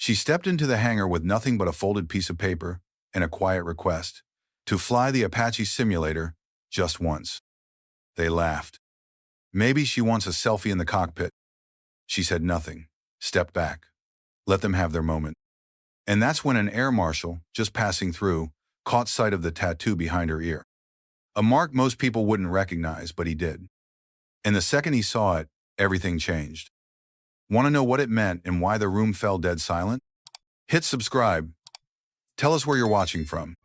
She stepped into the hangar with nothing but a folded piece of paper and a quiet request to fly the Apache simulator just once. They laughed. Maybe she wants a selfie in the cockpit. She said nothing, stepped back. Let them have their moment. And that's when an air marshal, just passing through, caught sight of the tattoo behind her ear. A mark most people wouldn't recognize, but he did. And the second he saw it, everything changed. Want to know what it meant and why the room fell dead silent? Hit subscribe. Tell us where you're watching from.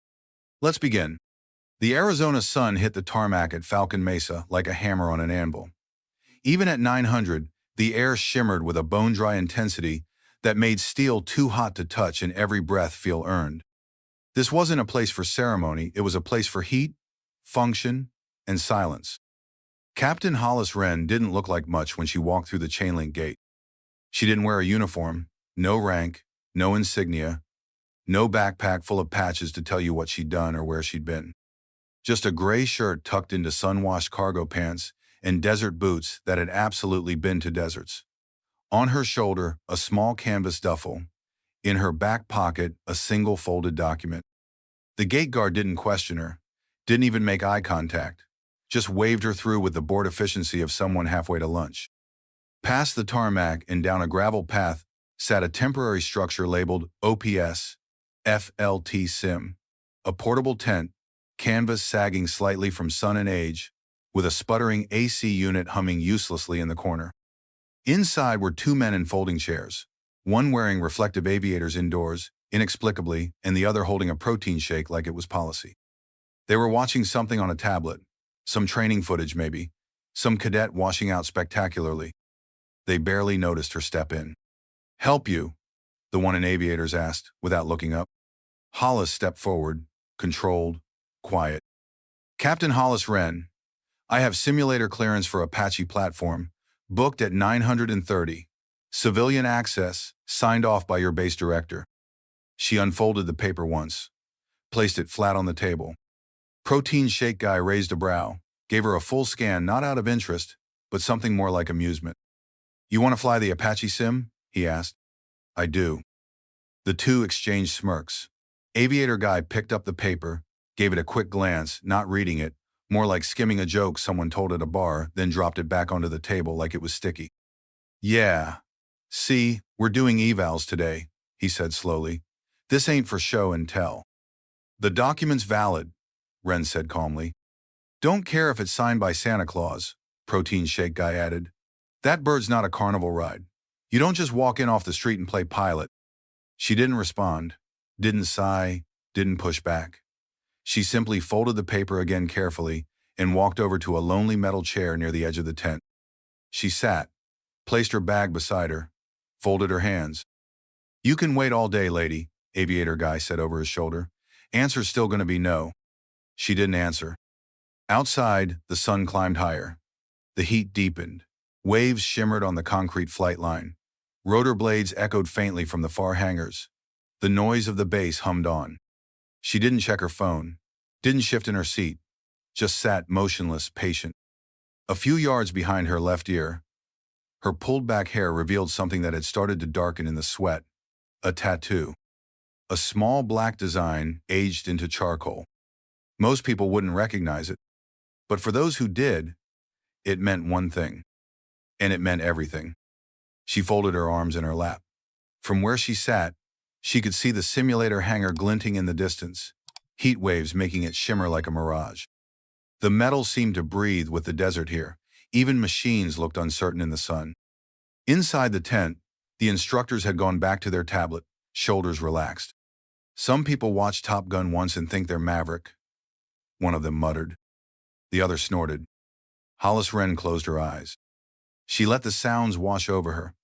Let's begin. The Arizona sun hit the tarmac at Falcon Mesa like a hammer on an anvil. Even at 900, the air shimmered with a bone-dry intensity that made steel too hot to touch and every breath feel earned. This wasn't a place for ceremony, it was a place for heat, function, and silence. Captain Ava Wren didn't look like much when she walked through the chain-link gate. She didn't wear a uniform, no rank, no insignia, no backpack full of patches to tell you what she'd done or where she'd been. Just a gray shirt tucked into sun-washed cargo pants and desert boots that had absolutely been to deserts. On her shoulder, a small canvas duffel. In her back pocket, a single folded document. The gate guard didn't question her, didn't even make eye contact, just waved her through with the bored efficiency of someone halfway to lunch. Past the tarmac and down a gravel path sat a temporary structure labeled OPS, FLT Sim, a portable tent, canvas sagging slightly from sun and age, with a sputtering AC unit humming uselessly in the corner. Inside were two men in folding chairs, one wearing reflective aviators indoors, inexplicably, and the other holding a protein shake like it was policy. They were watching something on a tablet, some training footage maybe, some cadet washing out spectacularly. They barely noticed her step in. "Help you?" the one in aviators asked, without looking up. Hollis stepped forward, controlled, quiet. "Captain Ava Wren, I have simulator clearance for Apache platform, booked at 930. Civilian access, signed off by your base director." She unfolded the paper once, placed it flat on the table. Protein shake guy raised a brow, gave her a full scan not out of interest, but something more like amusement. "You want to fly the Apache sim?" he asked. "I do." The two exchanged smirks. Aviator guy picked up the paper, gave it a quick glance, not reading it, more like skimming a joke someone told at a bar, then dropped it back onto the table like it was sticky. "Yeah. See, we're doing evals today," he said slowly. "This ain't for show and tell." "The document's valid," Wren said calmly. "Don't care if it's signed by Santa Claus," Protein Shake guy added. "That bird's not a carnival ride. You don't just walk in off the street and play pilot." She didn't respond, didn't sigh, didn't push back. She simply folded the paper again carefully and walked over to a lonely metal chair near the edge of the tent. She sat, placed her bag beside her, folded her hands. "You can wait all day, lady," Aviator guy said over his shoulder. "Answer's still going to be no." She didn't answer. Outside, the sun climbed higher. The heat deepened. Waves shimmered on the concrete flight line. Rotor blades echoed faintly from the far hangars. The noise of the base hummed on. She didn't check her phone, didn't shift in her seat, just sat motionless, patient. A few yards behind her left ear, her pulled-back hair revealed something that had started to darken in the sweat. A tattoo. A small black design aged into charcoal. Most people wouldn't recognize it, but for those who did, it meant one thing. And it meant everything. She folded her arms in her lap. From where she sat, she could see the simulator hangar glinting in the distance, heat waves making it shimmer like a mirage. The metal seemed to breathe with the desert here. Even machines looked uncertain in the sun. Inside the tent, the instructors had gone back to their tablet, shoulders relaxed. "Some people watch Top Gun once and think they're Maverick," one of them muttered. The other snorted. Ava Wren closed her eyes. She let the sounds wash over her.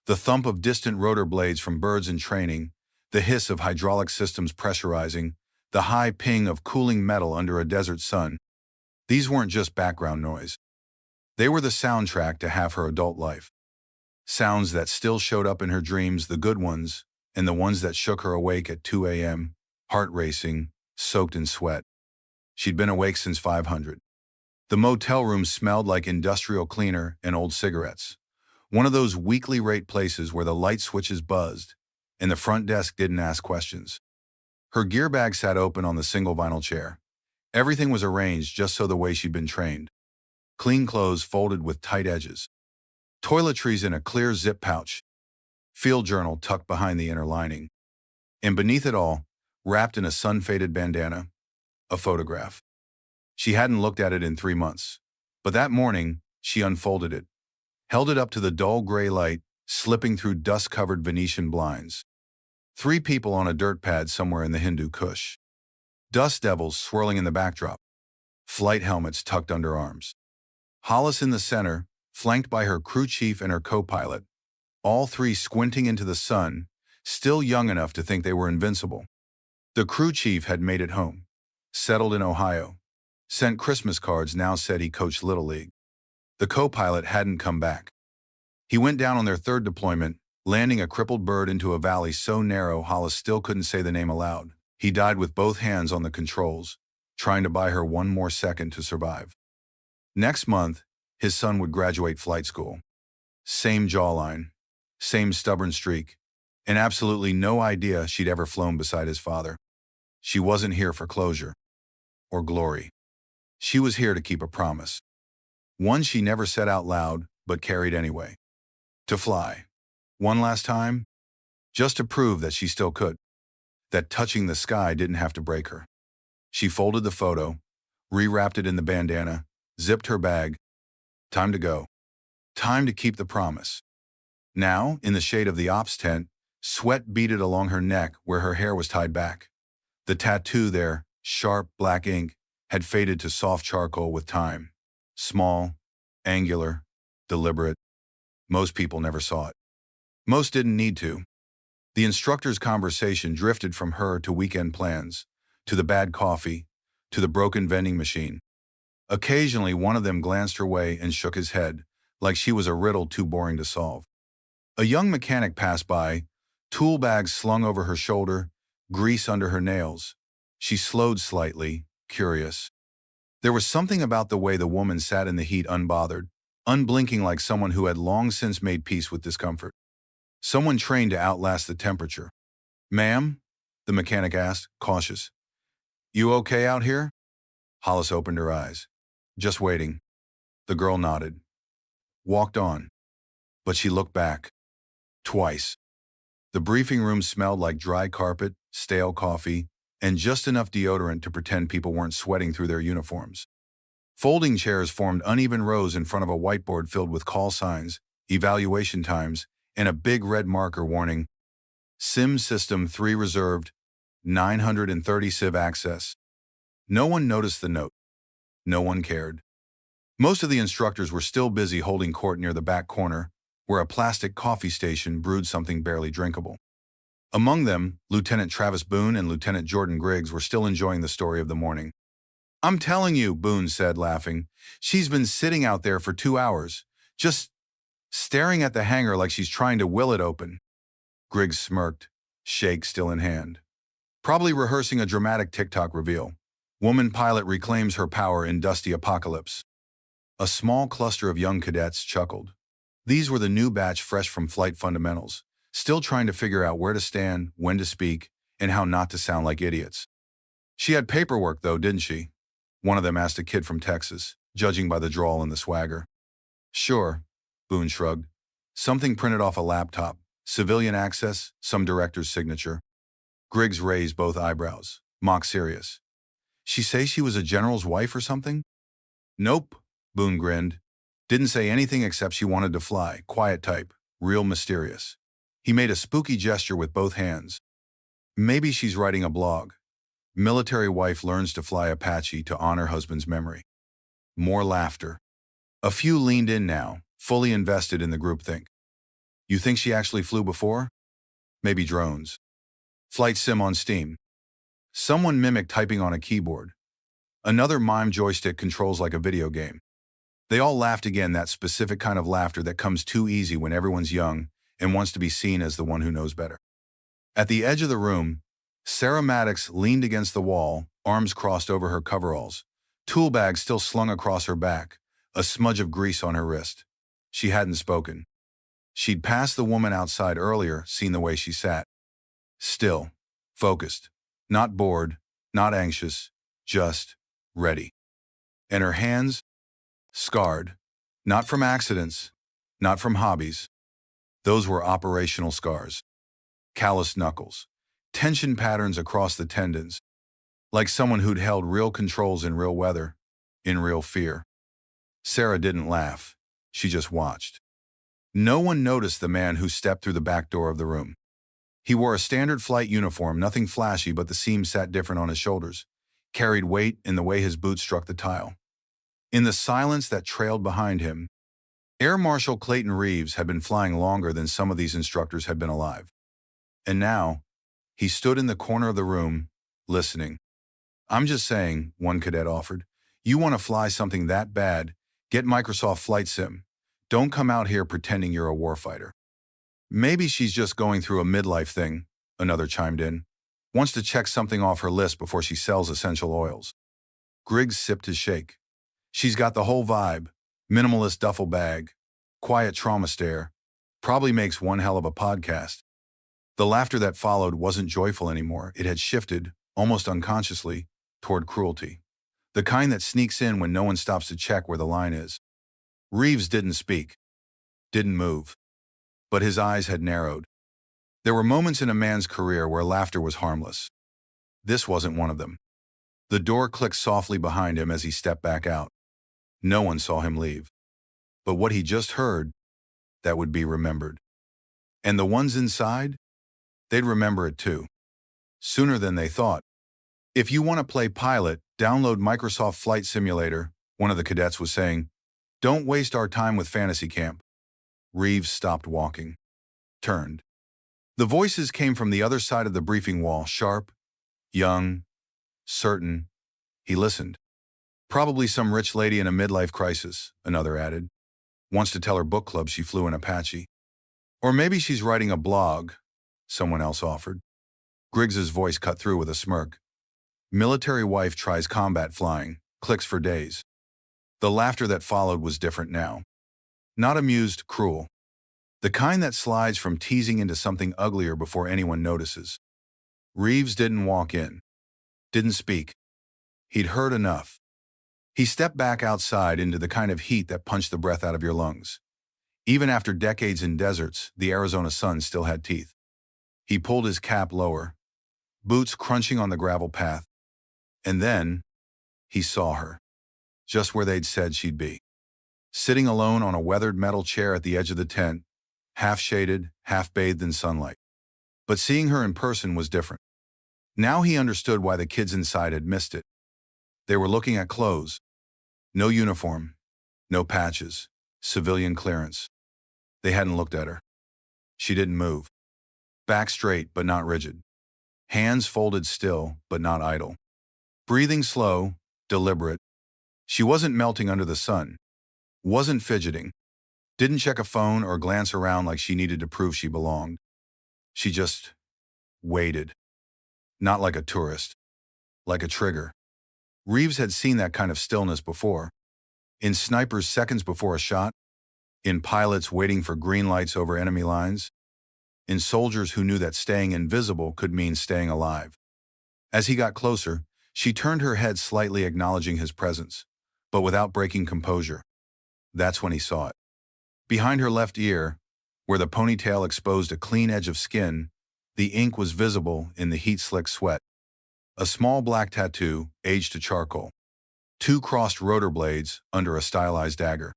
The thump of distant rotor blades from birds in training, the hiss of hydraulic systems pressurizing, the high ping of cooling metal under a desert sun. These weren't just background noise. They were the soundtrack to half her adult life. Sounds that still showed up in her dreams, the good ones, and the ones that shook her awake at 2 a.m., heart racing, soaked in sweat. She'd been awake since 500. The motel room smelled like industrial cleaner and old cigarettes. One of those weekly rate places where the light switches buzzed, and the front desk didn't ask questions. Her gear bag sat open on the single vinyl chair. Everything was arranged just so the way she'd been trained. Clean clothes folded with tight edges. Toiletries in a clear zip pouch. Field journal tucked behind the inner lining. And beneath it all, wrapped in a sun-faded bandana, a photograph. She hadn't looked at it in 3 months. But that morning, she unfolded it, held it up to the dull gray light, slipping through dust-covered Venetian blinds. 3 people on a dirt pad somewhere in the Hindu Kush. Dust devils swirling in the backdrop. Flight helmets tucked under arms. Hollis in the center, flanked by her crew chief and her co-pilot. All 3 squinting into the sun, still young enough to think they were invincible. The crew chief had made it home. Settled in Ohio. Sent Christmas cards, now said he coached Little League. The co-pilot hadn't come back. He went down on their 3rd deployment, landing a crippled bird into a valley so narrow Hollis still couldn't say the name aloud. He died with both hands on the controls, trying to buy her 1 more second to survive. Next month, his son would graduate flight school. Same jawline, same stubborn streak, and absolutely no idea she'd ever flown beside his father. She wasn't here for closure or glory. She was here to keep a promise. One she never said out loud, but carried anyway. To fly. One last time, just to prove that she still could. That touching the sky didn't have to break her. She folded the photo, rewrapped it in the bandana, zipped her bag. Time to go. Time to keep the promise. Now, in the shade of the ops tent, sweat beaded along her neck where her hair was tied back. The tattoo there, sharp black ink, had faded to soft charcoal with time. Small, angular, deliberate. Most people never saw it. Most didn't need to. The instructor's conversation drifted from her to weekend plans, to the bad coffee, to the broken vending machine. Occasionally, one of them glanced her way and shook his head, like she was a riddle too boring to solve. A young mechanic passed by, tool bags slung over her shoulder, grease under her nails. She slowed slightly, curious. There was something about the way the woman sat in the heat unbothered, unblinking like someone who had long since made peace with discomfort. Someone trained to outlast the temperature. "Ma'am?" the mechanic asked, cautious. "You okay out here?" Hollis opened her eyes. "Just waiting." The girl nodded. Walked on. But she looked back. Twice. The briefing room smelled like dry carpet, stale coffee, and just enough deodorant to pretend people weren't sweating through their uniforms. Folding chairs formed uneven rows in front of a whiteboard filled with call signs, evaluation times, and a big red marker warning, "Sim System 3 reserved, 930 Civ access." No one noticed the note. No one cared. Most of the instructors were still busy holding court near the back corner, where a plastic coffee station brewed something barely drinkable. Among them, Lieutenant Travis Boone and Lieutenant Jordan Griggs were still enjoying the story of the morning. "I'm telling you," Boone said, laughing, "she's been sitting out there for 2 hours, just staring at the hangar like she's trying to will it open." Griggs smirked, shake still in hand. "Probably rehearsing a dramatic TikTok reveal. Woman pilot reclaims her power in dusty apocalypse." A small cluster of young cadets chuckled. These were the new batch fresh from flight fundamentals, still trying to figure out where to stand, when to speak, and how not to sound like idiots. "She had paperwork, though, didn't she?" one of them asked a kid from Texas, judging by the drawl and the swagger. "Sure," Boone shrugged. "Something printed off a laptop, civilian access, some director's signature." Griggs raised both eyebrows, mock serious. "She say she was a general's wife or something?" "Nope," Boone grinned. "Didn't say anything except she wanted to fly, quiet type, real mysterious." He made a spooky gesture with both hands. "Maybe she's writing a blog. Military wife learns to fly Apache to honor husband's memory." More laughter. A few leaned in now, fully invested in the groupthink. "You think she actually flew before?" "Maybe drones. Flight sim on Steam." Someone mimicked typing on a keyboard. Another mimed joystick controls like a video game. They all laughed again, that specific kind of laughter that comes too easy when everyone's young and wants to be seen as the one who knows better. At the edge of the room, Sarah Maddox leaned against the wall, arms crossed over her coveralls, tool bag still slung across her back, a smudge of grease on her wrist. She hadn't spoken. She'd passed the woman outside earlier, seen the way she sat. Still, focused, not bored, not anxious, just ready. And her hands, scarred, not from accidents, not from hobbies. Those were operational scars. Calloused knuckles, tension patterns across the tendons, like someone who'd held real controls in real weather, in real fear. Sarah didn't laugh. She just watched. No one noticed the man who stepped through the back door of the room. He wore a standard flight uniform, nothing flashy, but the seams sat different on his shoulders, carried weight in the way his boots struck the tile. In the silence that trailed behind him, Air Marshal Clayton Reeves had been flying longer than some of these instructors had been alive. And now, he stood in the corner of the room, listening. "I'm just saying," one cadet offered. "You want to fly something that bad, get Microsoft Flight Sim. Don't come out here pretending you're a warfighter." "Maybe she's just going through a midlife thing," another chimed in. "Wants to check something off her list before she sells essential oils." Griggs sipped his shake. "She's got the whole vibe. Minimalist duffel bag. Quiet trauma stare. Probably makes one hell of a podcast." The laughter that followed wasn't joyful anymore. It had shifted, almost unconsciously, toward cruelty. The kind that sneaks in when no one stops to check where the line is. Reeves didn't speak. Didn't move. But his eyes had narrowed. There were moments in a man's career where laughter was harmless. This wasn't one of them. The door clicked softly behind him as he stepped back out. No one saw him leave. But what he just heard, that would be remembered. And the ones inside? They'd remember it too. Sooner than they thought. "If you want to play pilot, download Microsoft Flight Simulator," one of the cadets was saying. "Don't waste our time with fantasy camp." Reeves stopped walking. Turned. The voices came from the other side of the briefing wall, sharp, young, certain. He listened. "Probably some rich lady in a midlife crisis," another added. "Wants to tell her book club she flew in Apache." "Or maybe she's writing a blog," someone else offered. Griggs's voice cut through with a smirk. "Military wife tries combat flying, clicks for days." The laughter that followed was different now. Not amused, cruel. The kind that slides from teasing into something uglier before anyone notices. Reeves didn't walk in. Didn't speak. He'd heard enough. He stepped back outside into the kind of heat that punched the breath out of your lungs. Even after decades in deserts, the Arizona sun still had teeth. He pulled his cap lower, boots crunching on the gravel path. And then, he saw her. Just where they'd said she'd be. Sitting alone on a weathered metal chair at the edge of the tent, half shaded, half bathed in sunlight. But seeing her in person was different. Now he understood why the kids inside had missed it. They were looking at clothes. No uniform, no patches, civilian clearance. They hadn't looked at her. She didn't move. Back straight, but not rigid. Hands folded still, but not idle. Breathing slow, deliberate. She wasn't melting under the sun. Wasn't fidgeting. Didn't check a phone or glance around like she needed to prove she belonged. She just waited. Not like a tourist. Like a trigger. Reeves had seen that kind of stillness before. In snipers seconds before a shot. In pilots waiting for green lights over enemy lines. In soldiers who knew that staying invisible could mean staying alive. As he got closer, she turned her head slightly, acknowledging his presence, but without breaking composure. That's when he saw it. Behind her left ear, where the ponytail exposed a clean edge of skin, the ink was visible in the heat-slick sweat. A small black tattoo, aged to charcoal. 2 crossed rotor blades under a stylized dagger.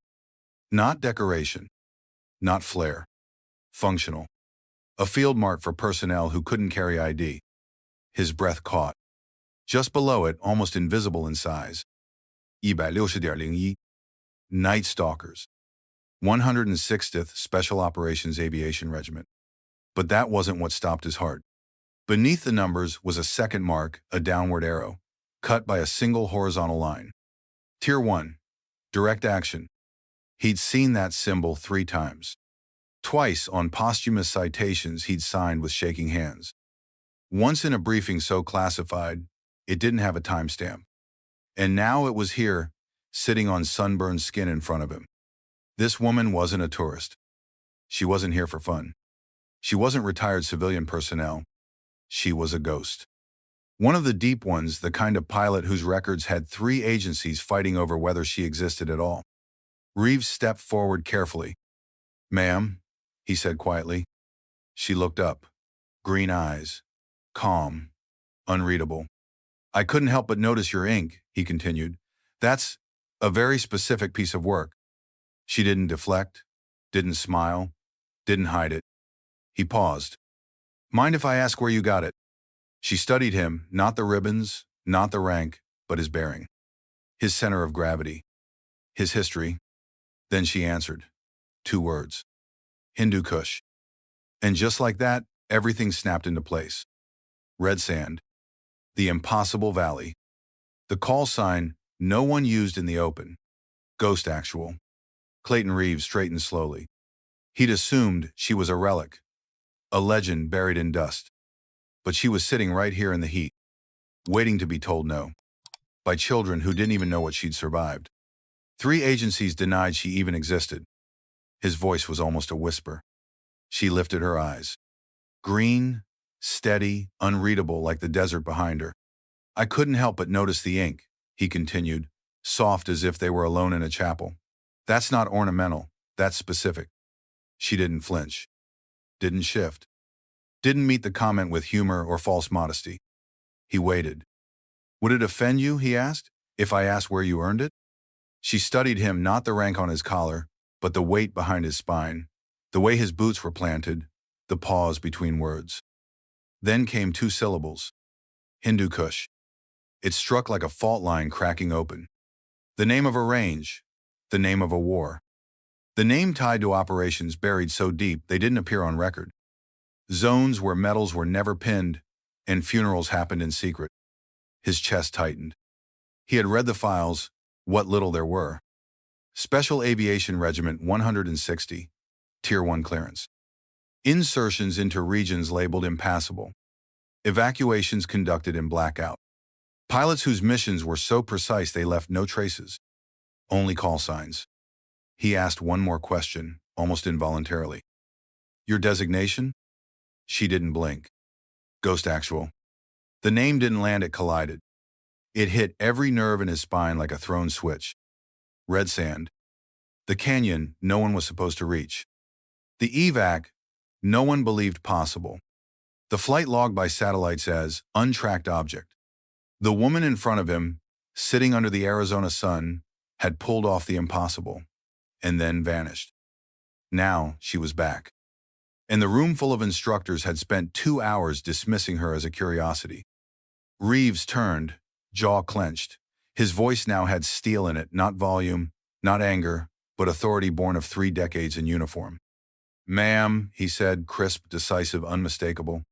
Not decoration. Not flair. Functional. A field mark for personnel who couldn't carry ID. His breath caught. Just below it, almost invisible in size. 160.01. Night Stalkers. 160th Special Operations Aviation Regiment. But that wasn't what stopped his heart. Beneath the numbers was a second mark, a downward arrow, cut by a single horizontal line. Tier 1. Direct action. He'd seen that symbol 3 times. Twice on posthumous citations he'd signed with shaking hands. Once in a briefing so classified, it didn't have a timestamp. And now it was here, sitting on sunburned skin in front of him. This woman wasn't a tourist. She wasn't here for fun. She wasn't retired civilian personnel. She was a ghost. One of the deep ones, the kind of pilot whose records had 3 agencies fighting over whether she existed at all. Reeves stepped forward carefully. "Ma'am," he said quietly. She looked up. Green eyes. Calm. Unreadable. "I couldn't help but notice your ink," he continued. "That's a very specific piece of work." She didn't deflect, didn't smile, didn't hide it. He paused. "Mind if I ask where you got it?" She studied him, not the ribbons, not the rank, but his bearing. His center of gravity. His history. Then she answered. 2 words. Hindu Kush. And just like that, everything snapped into place. Red sand. The impossible valley. The call sign no one used in the open. Ghost actual. Clayton Reeves straightened slowly. He'd assumed she was a relic. A legend buried in dust. But she was sitting right here in the heat, waiting to be told no. By children who didn't even know what she'd survived. 3 agencies denied she even existed. His voice was almost a whisper. She lifted her eyes. Green, steady, unreadable like the desert behind her. "I couldn't help but notice the ink," he continued, soft as if they were alone in a chapel. "That's not ornamental, that's specific." She didn't flinch. Didn't shift. Didn't meet the comment with humor or false modesty. He waited. "Would it offend you," he asked, "if I asked where you earned it?" She studied him, not the rank on his collar, but the weight behind his spine, the way his boots were planted, the pause between words. Then came 2 syllables. Hindu Kush. It struck like a fault line cracking open. The name of a range, the name of a war. The name tied to operations buried so deep they didn't appear on record. Zones where medals were never pinned and funerals happened in secret. His chest tightened. He had read the files, what little there were. Special Aviation Regiment 160, Tier 1 clearance. Insertions into regions labeled impassable. Evacuations conducted in blackout. Pilots whose missions were so precise they left no traces. Only call signs. He asked one more question, almost involuntarily. "Your designation?" She didn't blink. Ghost actual. The name didn't land, it collided. It hit every nerve in his spine like a thrown switch. Red sand. The canyon no one was supposed to reach. The evac no one believed possible. The flight logged by satellite says untracked object. The woman in front of him, sitting under the Arizona sun, had pulled off the impossible, and then vanished. Now she was back. And the room full of instructors had spent 2 hours dismissing her as a curiosity. Reeves turned, jaw clenched. His voice now had steel in it, not volume, not anger, but authority born of 3 decades in uniform. "Ma'am," he said, crisp, decisive, unmistakable.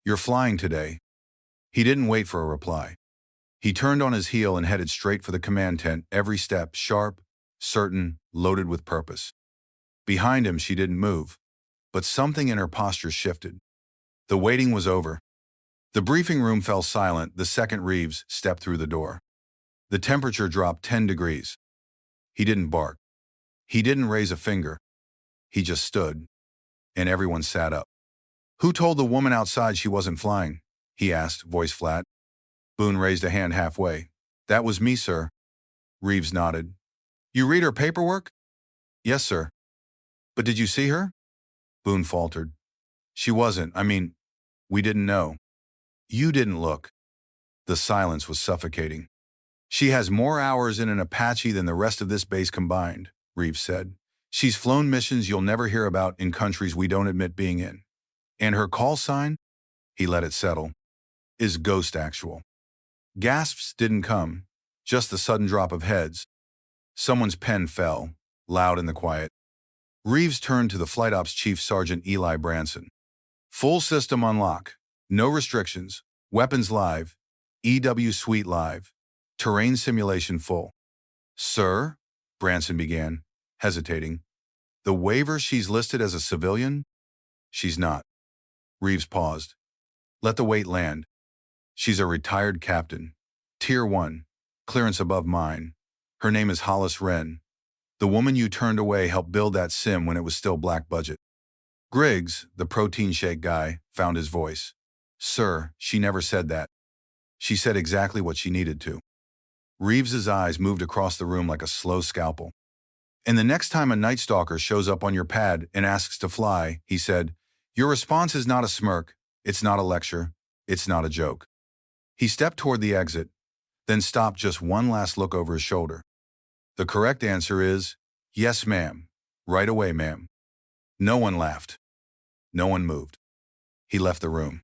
"You're flying today." He didn't wait for a reply. He turned on his heel and headed straight for the command tent, every step sharp, certain, loaded with purpose. Behind him, she didn't move, but something in her posture shifted. The waiting was over. The briefing room fell silent the second Reeves stepped through the door. The temperature dropped 10 degrees. He didn't bark. He didn't raise a finger. He just stood, and everyone sat up. "Who told the woman outside she wasn't flying?" he asked, voice flat. Boone raised a hand halfway. "That was me, sir." Reeves nodded. "You read her paperwork?" "Yes, sir." "But did you see her?" Boone faltered. "She wasn't. We didn't know." "You didn't look." The silence was suffocating. "She has more hours in an Apache than the rest of this base combined," Reeves said. "She's flown missions you'll never hear about in countries we don't admit being in. And her call sign," he let it settle, "is ghost actual." Gasps didn't come, just the sudden drop of heads. Someone's pen fell, loud in the quiet. Reeves turned to the Flight Ops Chief Sergeant Eli Branson. "Full system unlock. No restrictions. Weapons live. EW suite live. Terrain simulation full." "Sir?" Branson began, hesitating. "The waiver, she's listed as a civilian?" "She's not." Reeves paused. "Let the weight land. She's a retired captain. Tier 1. Clearance above mine. Her name is Hollis Wren. The woman you turned away helped build that sim when it was still black budget." Griggs, the protein shake guy, found his voice. Sir, she never said that. She said exactly what she needed to. Reeves's eyes moved across the room like a slow scalpel. And the next time a Night Stalker shows up on your pad and asks to fly, he said, your response is not a smirk, it's not a lecture, it's not a joke. He stepped toward the exit, then stopped just one last look over his shoulder. The correct answer is, yes, ma'am. Right away, ma'am. No one laughed. No one moved. He left the room.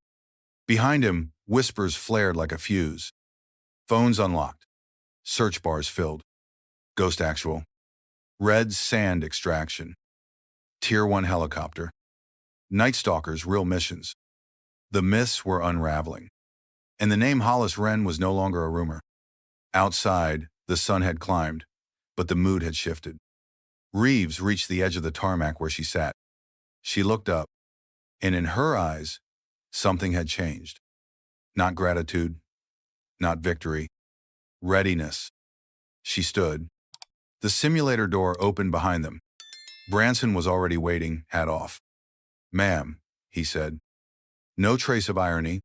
Behind him, whispers flared like a fuse. Phones unlocked. Search bars filled. Ghost actual. Red sand extraction. Tier 1 helicopter. Night Stalkers' real missions. The myths were unraveling. And the name Hollis Wren was no longer a rumor. Outside, the sun had climbed, but the mood had shifted. Reeves reached the edge of the tarmac where she sat. She looked up, and in her eyes, something had changed. Not gratitude, not victory, readiness. She stood. The simulator door opened behind them. Branson was already waiting, hat off. Ma'am, he said. No trace of irony.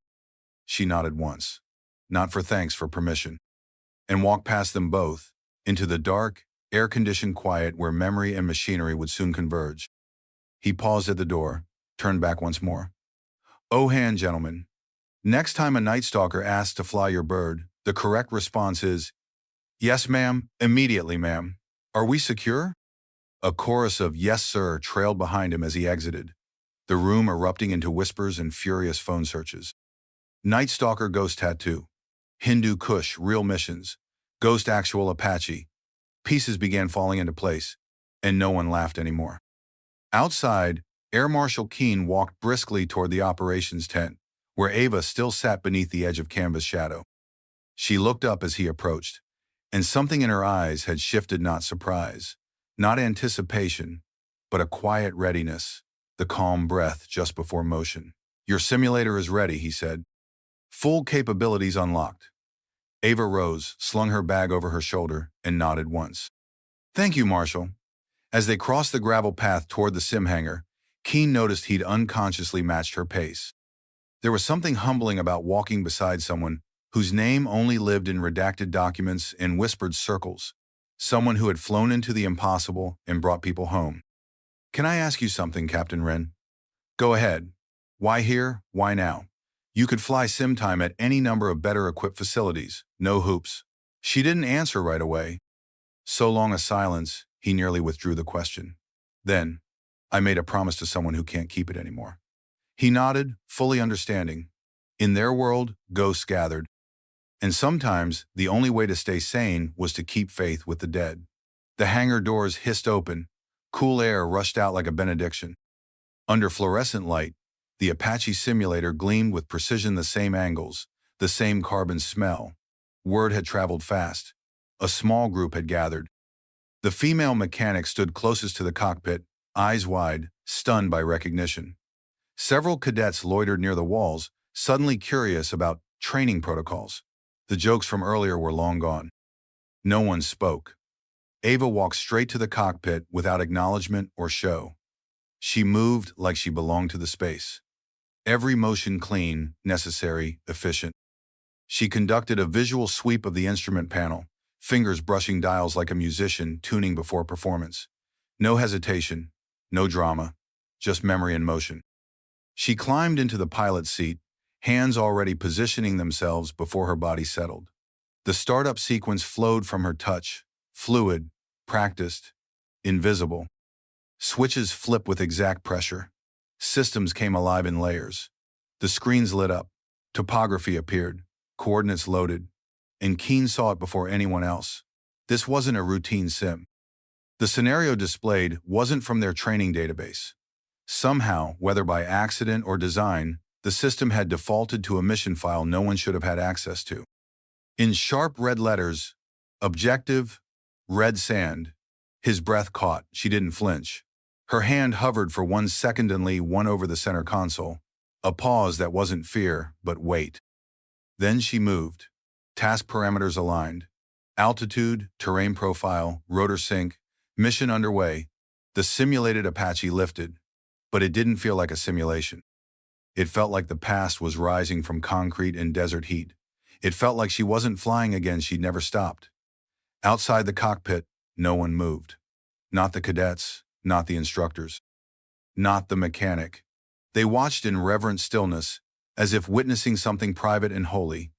She nodded once. Not for thanks, for permission. And walked past them both, into the dark, air-conditioned quiet where memory and machinery would soon converge. He paused at the door, turned back once more. Oh, hand, gentlemen. Next time a Night Stalker asks to fly your bird, the correct response is, yes, ma'am, immediately, ma'am. Are we secure? A chorus of yes, sir trailed behind him as he exited, the room erupting into whispers and furious phone searches. Night Stalker Ghost Tattoo. Hindu Kush Real Missions. Ghost Actual Apache. Pieces began falling into place, and no one laughed anymore. Outside, Air Marshal Keene walked briskly toward the operations tent, where Ava still sat beneath the edge of canvas shadow. She looked up as he approached, and something in her eyes had shifted, not surprise, not anticipation, but a quiet readiness, the calm breath just before motion. Your simulator is ready, he said. Full capabilities unlocked. Ava rose, slung her bag over her shoulder, and nodded once. Thank you, Marshal. As they crossed the gravel path toward the sim hangar, Keene noticed he'd unconsciously matched her pace. There was something humbling about walking beside someone whose name only lived in redacted documents and whispered circles, someone who had flown into the impossible and brought people home. Can I ask you something, Captain Wren? Go ahead. Why here? Why now? You could fly sim time at any number of better-equipped facilities, no hoops. She didn't answer right away. So long a silence, he nearly withdrew the question. Then, I made a promise to someone who can't keep it anymore. He nodded, fully understanding. In their world, ghosts gathered. And sometimes, the only way to stay sane was to keep faith with the dead. The hangar doors hissed open. Cool air rushed out like a benediction. Under fluorescent light, the Apache simulator gleamed with precision, the same angles, the same carbon smell. Word had traveled fast. A small group had gathered. The female mechanic stood closest to the cockpit, eyes wide, stunned by recognition. Several cadets loitered near the walls, suddenly curious about training protocols. The jokes from earlier were long gone. No one spoke. Ava walked straight to the cockpit without acknowledgement or show. She moved like she belonged to the space. Every motion clean, necessary, efficient. She conducted a visual sweep of the instrument panel, fingers brushing dials like a musician tuning before performance. No hesitation, no drama, just memory and motion. She climbed into the pilot's seat, hands already positioning themselves before her body settled. The startup sequence flowed from her touch, fluid, practiced, invisible. Switches flipped with exact pressure. Systems came alive in layers. The screens lit up. Topography appeared. Coordinates loaded. And Keene saw it before anyone else. This wasn't a routine sim. The scenario displayed wasn't from their training database. Somehow, whether by accident or design, the system had defaulted to a mission file no one should have had access to. In sharp red letters, objective, red sand. His breath caught. She didn't flinch. Her hand hovered for 1 second and won over the center console. A pause that wasn't fear, but wait. Then she moved. Task parameters aligned. Altitude, terrain profile, rotor sync, mission underway. The simulated Apache lifted, but it didn't feel like a simulation. It felt like the past was rising from concrete and desert heat. It felt like she wasn't flying again, she'd never stopped. Outside the cockpit, no one moved. Not the cadets, not the instructors, not the mechanic. They watched in reverent stillness, as if witnessing something private and holy.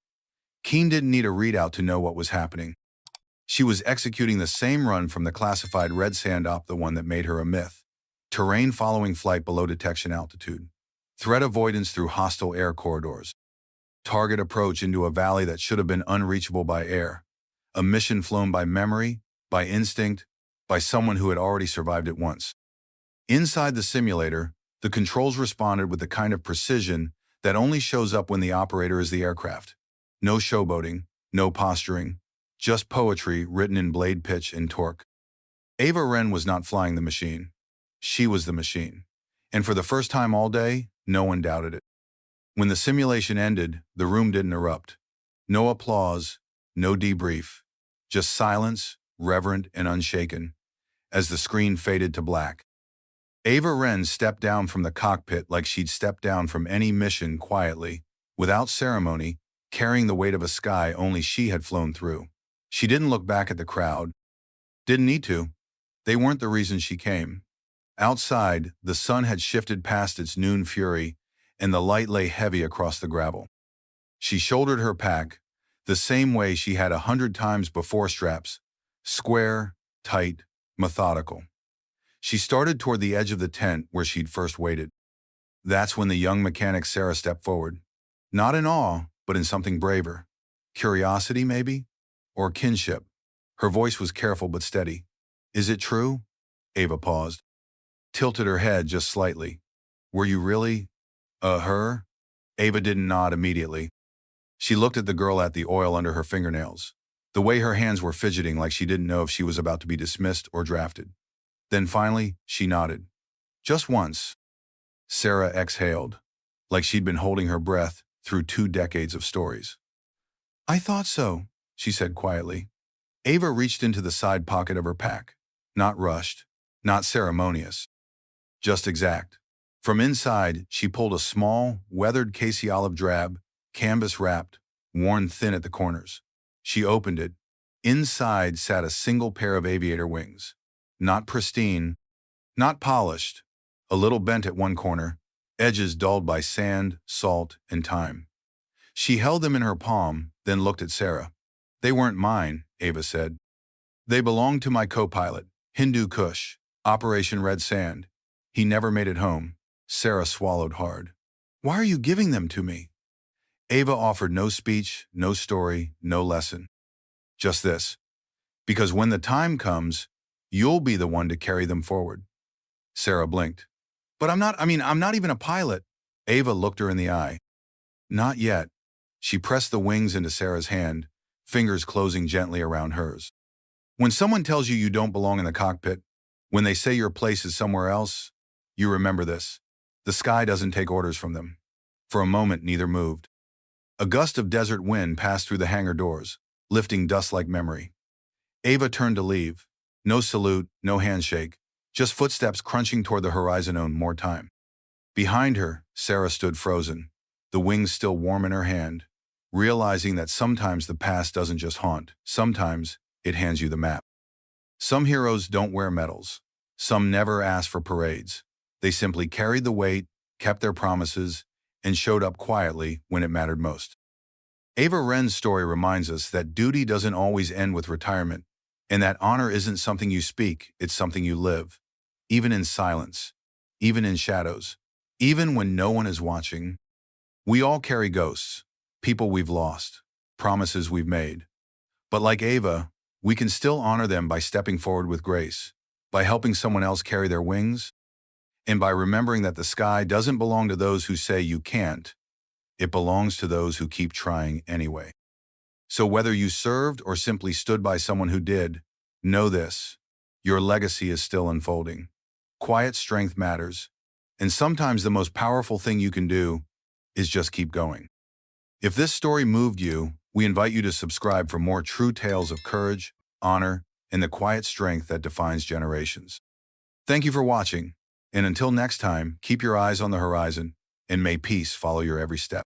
Keen didn't need a readout to know what was happening. She was executing the same run from the classified red handoff, the one that made her a myth. Terrain following flight below detection altitude. Threat avoidance through hostile air corridors. Target approach into a valley that should have been unreachable by air. A mission flown by memory, by instinct, by someone who had already survived it once. Inside the simulator, the controls responded with the kind of precision that only shows up when the operator is the aircraft. No showboating, no posturing, just poetry written in blade pitch and torque. Ava Wren was not flying the machine. She was the machine. And for the first time all day, no one doubted it. When the simulation ended, the room didn't erupt. No applause, no debrief, just silence, reverent and unshaken, as the screen faded to black. Ava Wren stepped down from the cockpit like she'd stepped down from any mission quietly, without ceremony, carrying the weight of a sky only she had flown through. She didn't look back at the crowd. Didn't need to. They weren't the reason she came. Outside, the sun had shifted past its noon fury, and the light lay heavy across the gravel. She shouldered her pack, the same way she had 100 times before, straps, square, tight, methodical. She started toward the edge of the tent where she'd first waited. That's when the young mechanic Sarah stepped forward. Not in awe, but in something braver. Curiosity, maybe? Or kinship. Her voice was careful but steady. Is it true? Ava paused. Tilted her head just slightly. Were you really, her? Ava didn't nod immediately. She looked at the girl at the oil under her fingernails, the way her hands were fidgeting like she didn't know if she was about to be dismissed or drafted. Then finally, she nodded. Just once. Sarah exhaled, like she'd been holding her breath through 2 decades of stories. I thought so, she said quietly. Ava reached into the side pocket of her pack. Not rushed, not ceremonious. Just exact. From inside, she pulled a small, weathered Casey olive drab, canvas-wrapped, worn thin at the corners. She opened it. Inside sat a single pair of aviator wings. Not pristine, not polished, a little bent at one corner, edges dulled by sand, salt, and time. She held them in her palm, then looked at Sarah. They weren't mine, Ava said. They belonged to my co-pilot, Hindu Kush, Operation Red Sand. He never made it home. Sarah swallowed hard. Why are you giving them to me? Ava offered no speech, no story, no lesson. Just this. Because when the time comes, you'll be the one to carry them forward. Sarah blinked. But I'm not even a pilot. Ava looked her in the eye. Not yet. She pressed the wings into Sarah's hand, fingers closing gently around hers. When someone tells you you don't belong in the cockpit, when they say your place is somewhere else, you remember this. The sky doesn't take orders from them. For a moment, neither moved. A gust of desert wind passed through the hangar doors, lifting dust like memory. Ava turned to leave. No salute, no handshake, just footsteps crunching toward the horizon. More time. Behind her, Sarah stood frozen, the wings still warm in her hand, realizing that sometimes the past doesn't just haunt, sometimes it hands you the map. Some heroes don't wear medals. Some never ask for parades. They simply carried the weight, kept their promises, and showed up quietly when it mattered most. Ava Wren's story reminds us that duty doesn't always end with retirement, and that honor isn't something you speak, it's something you live. Even in silence, even in shadows, even when no one is watching. We all carry ghosts, people we've lost, promises we've made. But like Ava, we can still honor them by stepping forward with grace, by helping someone else carry their wings, and by remembering that the sky doesn't belong to those who say you can't. It belongs to those who keep trying anyway. So whether you served or simply stood by someone who did, know this: your legacy is still unfolding. Quiet strength matters, and sometimes the most powerful thing you can do is just keep going. If this story moved you, we invite you to subscribe for more true tales of courage, honor, and the quiet strength that defines generations. Thank you for watching, and until next time, keep your eyes on the horizon and may peace follow your every step.